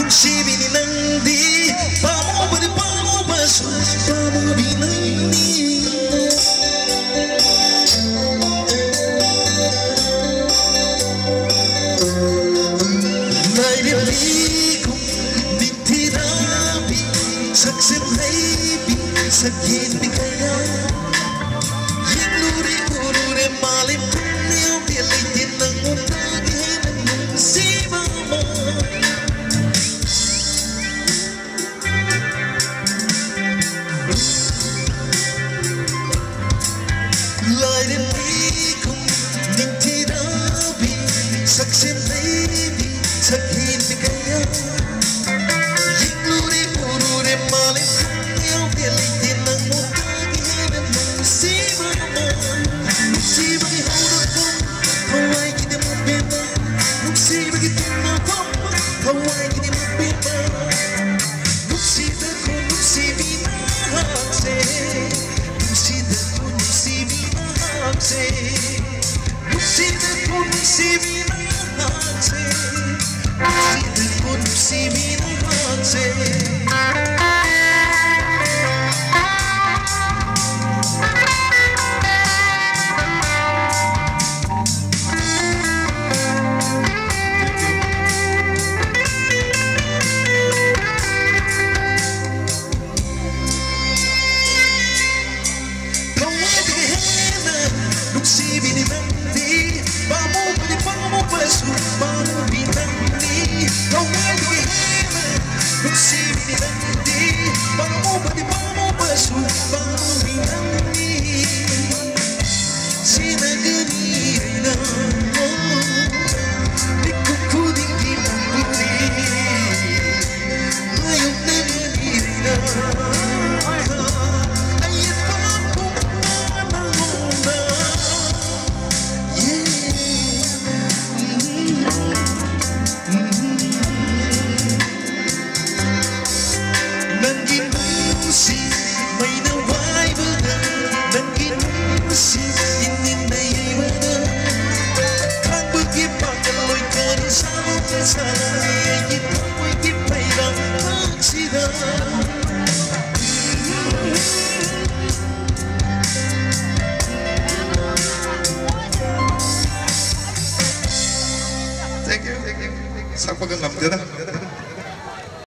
Binindi, pamo bari pamo basu, pamo binindi. Naire liku, ditirabi, saksim haibi, sakit bikaya. Yang luri urure malim punya bialitin nang utagi nang si mama. Saksim baby, sakit bigaya. Yang luri urure maling yang bialitin nang mutagi nang si mama. Si bagi haudak mo, hawai kita mo beba. Si bagi tumawa mo, hawai kita mo beba. Si dako, si binahagse. Si dako, si binahagse. Si dako, si binahagse. See me no see